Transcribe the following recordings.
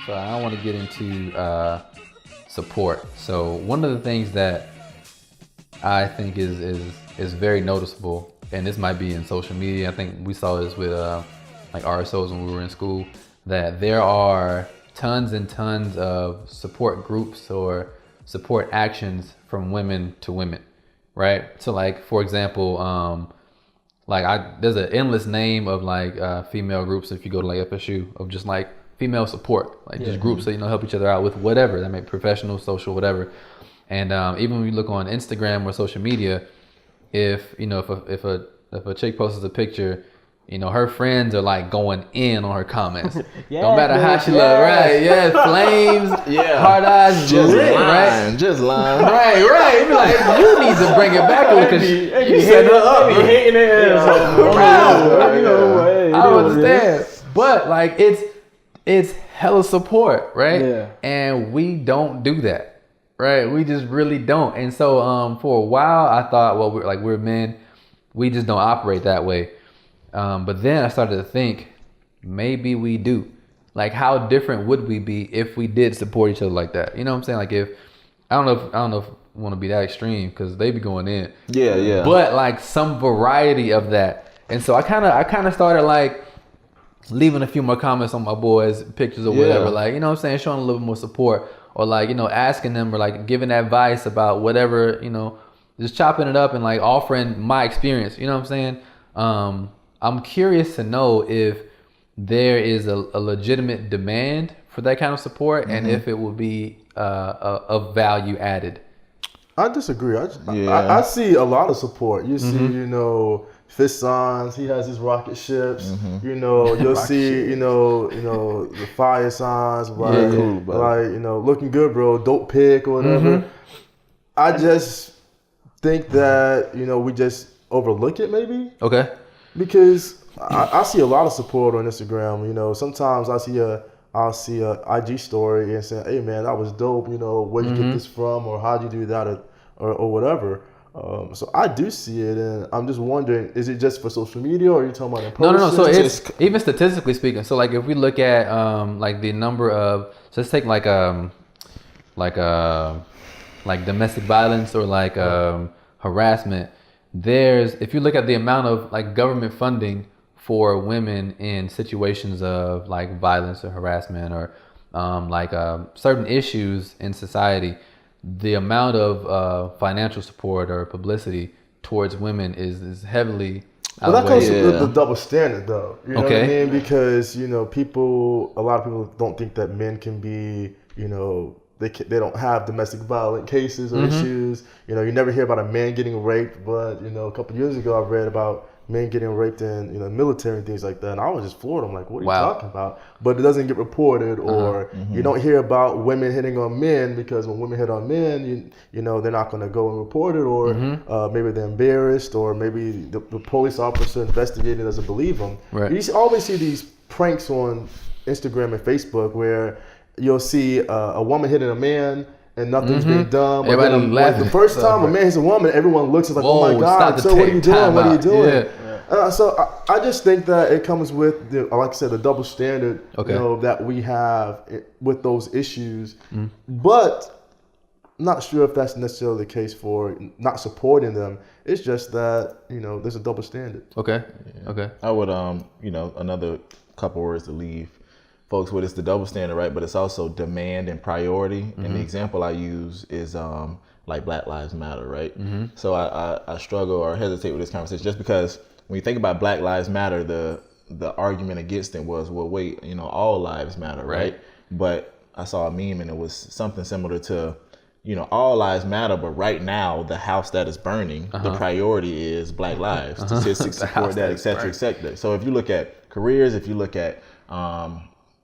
So I want to get into support. So one of the things that I think is very noticeable, and this might be in social media. I think we saw this with like RSOs when we were in school, that there are tons and tons of support groups or support actions from women to women, right? So like, for example, there's an endless name of like female groups if you go to like FSU of just like female support, like just groups that help each other out with whatever that may be professional, social, whatever. And even when you look on Instagram or social media, if a chick posts a picture, her friends are like going in on her comments. No matter how she look, right? Yeah, flames, hard eyes, just lit, lying, right? just lying. Right. Be like, you need to bring it back because you set her up. Hating their ass. I understand, but like it's hella support, right? Yeah. And we don't do that. Right, we just really don't, and so for a while I thought, well, we're men, we just don't operate that way. But then I started to think, maybe we do. Like, how different would we be if we did support each other like that? You know what I'm saying? Like, if I don't know if I want to be that extreme because they be going in. Yeah. But like some variety of that, and so I kind of started like leaving a few more comments on my boys' pictures or whatever. Like, you know what I'm saying, showing a little more support. Or like, asking them or like giving advice about whatever, just chopping it up and like offering my experience. You know what I'm saying? I'm curious to know if there is a legitimate demand for that kind of support and if it will be of value added. I disagree. I see a lot of support. You see, Fissons, he has his rocket ships. You'll see, the fire signs, right? Looking good, bro. Dope pick or whatever. I just think that we just overlook it, maybe. Okay. Because I see a lot of support on Instagram. Sometimes I'll see a IG story and say, "Hey man, that was dope. Where'd you get this from, or how'd you do that, or whatever." So I do see it, and I'm just wondering, is it just for social media, or are you talking about in person? No. So it's even statistically speaking. So like if we look at like the number of, so let's take like domestic violence or like harassment. If you look at the amount of like government funding for women in situations of like violence or harassment or certain issues in society, the amount of financial support or publicity towards women is heavily Well, that comes with the double standard, though. You know Okay. what I mean? Because, a lot of people don't think that men can be, they don't have domestic violent cases or issues. You never hear about a man getting raped, but, a couple years ago I read about men getting raped in, military and things like that. And I was just floored. I'm like, what are you talking about? But it doesn't get reported, or you don't hear about women hitting on men, because when women hit on men, they're not going to go and report it, or maybe they're embarrassed, or maybe the police officer investigating doesn't believe them. Right. You always see these pranks on Instagram and Facebook where you'll see a woman hitting a man and nothing's being done. But Everybody then laughing. the first time a man hits a woman, everyone looks like, Whoa, oh my stop God, the so what are you tape, doing? What are you timeout. doing? Yeah. So I just think that it comes with, like I said, the double standard that we have with those issues. But I'm not sure if that's necessarily the case for not supporting them. It's just that, there's a double standard. Okay. Okay. I would, another couple words to leave folks with, it's the double standard, right? But it's also demand and priority. And the example I use is like Black Lives Matter, right? So I struggle or hesitate with this conversation just because when you think about Black Lives Matter, the argument against it was, well, wait, all lives matter, right? But I saw a meme and it was something similar to, all lives matter, but right now the house that is burning, the priority is Black lives, statistics support that, et cetera, et cetera. So if you look at careers, if you look at,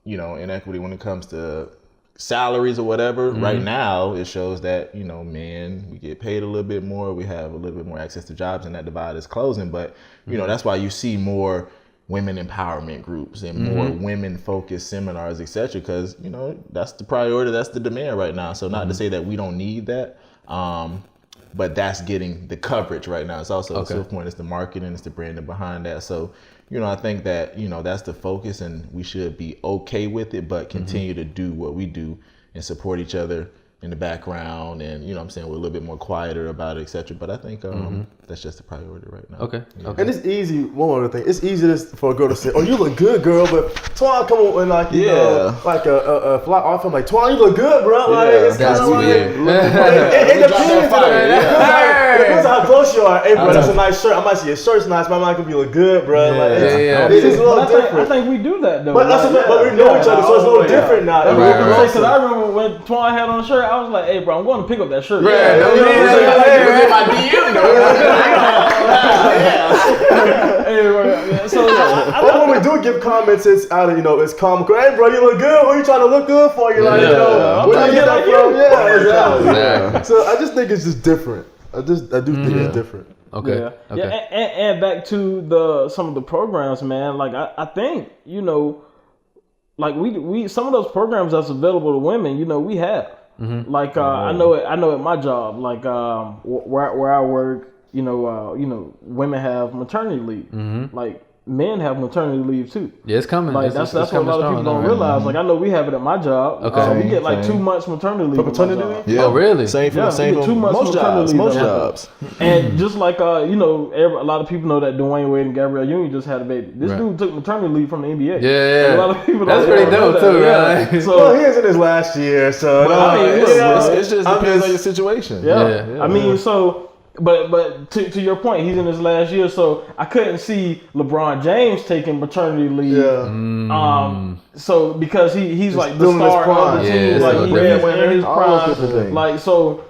inequity when it comes to salaries or whatever, right now it shows that, men, we get paid a little bit more, we have a little bit more access to jobs, and that divide is closing. But, that's why you see more women empowerment groups and more women focused seminars, et cetera, because, that's the priority, that's the demand right now. So not to say that we don't need that, but that's getting the coverage right now. It's also to the point, it's the marketing, it's the branding behind that. So, I think that, that's the focus, and we should be okay with it, but continue to do what we do and support each other in the background, and we're a little bit more quieter about it, etc. But I think that's just the priority right now. Okay. And it's easy. One more thing, it's easy for a girl to say, "Oh, you look good, girl," but Twan come on and like you know, like a fly off. I'm like, "Twan, you look good, bro." Like, it's that's weird. It depends on how close you are. Hey, bro, that's a nice shirt. I might see your shirt's nice, but I'm not gonna be look good, bro. It's just a little different. I think we do that though. But we know each other, so it's a little different now. Because I remember when Twan had on the shirt, I was like, "Hey, bro, I'm going to pick up that shirt." So when we do give comments, it's out of it's comical. Hey, bro, you look good. Who are you trying to look good for? You're like, where do you get that from? Yeah, exactly. So I just think it's just different. I do think it's different. Okay. And back to some of the programs, man. Like I think like we some of those programs that's available to women, we have. Like I know at my job, like where I work, women have maternity leave. Like men have maternity leave too. Yeah, it's coming. Like that's what a lot of people don't realize. Like I know we have it at my job. Okay. We get like 2 months maternity leave. For paternity leave? Yeah. Oh, really? Same for 2 months most jobs. maternity Most leave. jobs. And just like a lot of people know that Dwayne Wade and Gabrielle Union just had a baby. This dude took maternity leave from the NBA. Yeah. A lot of people That's don't pretty know dope that. too, Yeah. right? So Well, he is in his last year, so It just depends on your situation. yeah. I mean, so. But to your point, he's in his last year, so I couldn't see LeBron James taking maternity leave. Yeah. So because he's like the doing his star prime. of the Yeah, team, it's like like he's different. in his All those prime. different things. Like so,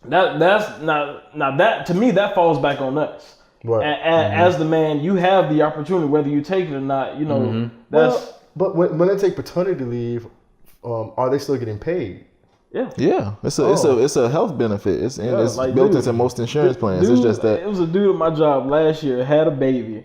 that's now that to me that falls back on us. Right. As the man, you have the opportunity whether you take it or not. That's But when they take paternity leave, are they still getting paid? Yeah, it's a health benefit. It's like, built dude, into most insurance plans. Dude, It's just that it was a dude at my job last year had a baby,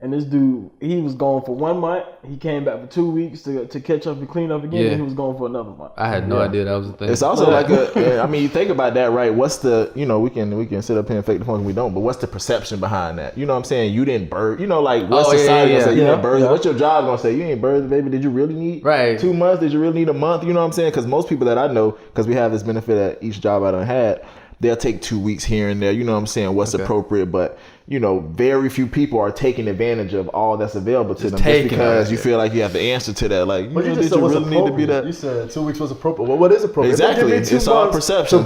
and this dude he was gone for 1 month. He came back for 2 weeks to catch up and clean up again. Yeah. And he was gone for another month. I had no idea that was a thing. it's also like you think about that, right? What's the we can sit up here and fake the point we don't, but what's the perception behind that? You know what I'm saying? You didn't birth. Like what's society gonna say? You didn't birth. What's your job gonna say? You ain't birthed, baby. Did you really need 2 months? Did you really need a month? You know what I'm saying? Because most people that I know, because we have this benefit at each job I done had, they'll take 2 weeks here and there. You know what I'm saying? What's appropriate, but very few people are taking advantage of all that's available to them just because you feel like you have the answer to that. Like, But you did just said you what's really need to be that? You said 2 weeks was appropriate. Well, what is appropriate? Exactly. If they give me 2 It's all months perception. to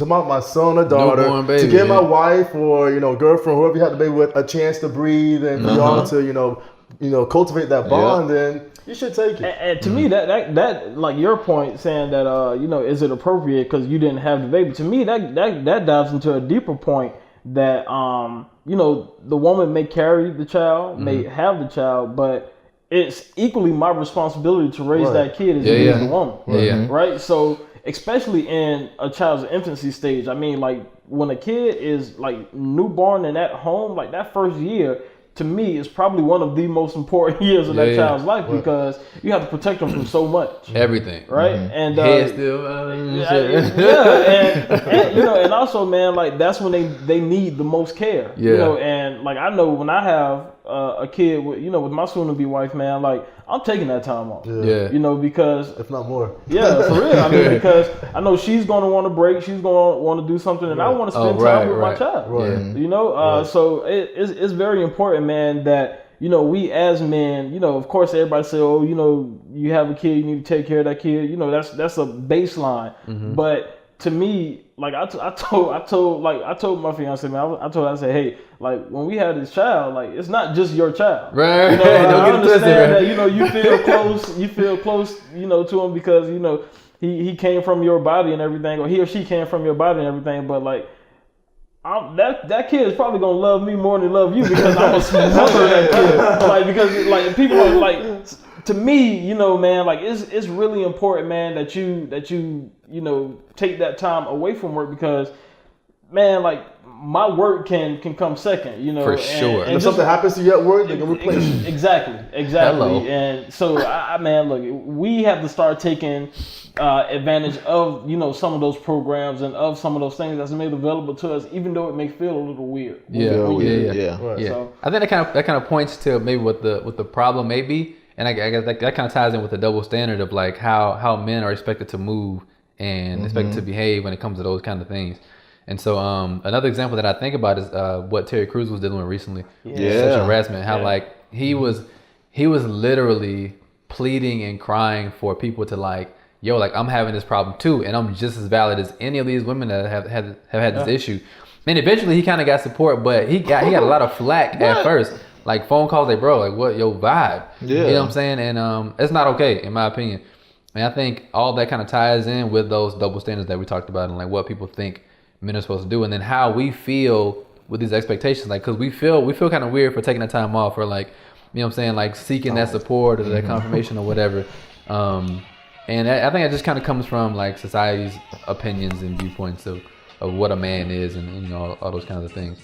bond my son or daughter, Newborn baby, to give my wife or girlfriend, whoever you have the baby with, a chance to breathe and for y'all to cultivate that bond, then you should take it. And to me, that like your point saying that is it appropriate because you didn't have the baby? To me, that dives into a deeper point that the woman may carry the child, may have the child, but it's equally my responsibility to raise that kid as it is the woman. Right? So especially in a child's infancy stage, I mean, like when a kid is like newborn and at home, like that first year, to me, is probably one of the most important years of that child's life because you have to protect them from so much. Everything. Right? And Head still. and also, man, like that's when they need the most care. And like I know when I have a kid with with my soon-to-be wife, man, like I'm taking that time off. Because if not more. Yeah, for real. I mean, because I know she's gonna want to break, she's gonna want to do something, and I want to spend time with my child. So it's very important, man, that we as men, of course everybody say, oh, you have a kid, you need to take care of that kid. That's a baseline. But to me, like I told my fiance, man, I told her, I said, hey, like when we had this child, like it's not just your child. Right. I understand that, you feel close, to him because, he came from your body and everything, or he or she came from your body and everything, but like that kid is probably gonna love me more than love you because I'm a smother that kid. Like because like people are like, to me, man, like it's really important, man, that you take that time away from work because, man, like my work can come second, you know. For sure. And if something happens to you at work, they can replace you. Exactly. Hello. And so, man, look, we have to start taking advantage of, you know, some of those programs and of some of those things that's made available to us, even though it may feel a little weird. Yeah. Right. Yeah. So- I think that kind of points to maybe what the problem may be, and I guess that kind of ties in with the double standard of like how men are expected to move and expected to behave when it comes to those kind of things. And so another example that I think about is what Terry Crews was dealing with recently, sexual harassment. How like he was literally pleading and crying for people to like, yo, like I'm having this problem too, and I'm just as valid as any of these women that have had this issue. And eventually he kind of got support, but he got a lot of flack at first, like phone calls, like bro, like what your vibe, you know what I'm saying? And it's not okay in my opinion. And I think all that kind of ties in with those double standards that we talked about and like what people think men are supposed to do, and then how we feel with these expectations, like because we feel kind of weird for taking the time off or like, you know what I'm saying, like seeking that support or that confirmation or whatever. And I think it just kind of comes from like society's opinions and viewpoints of what a man is and you know all those kinds of things.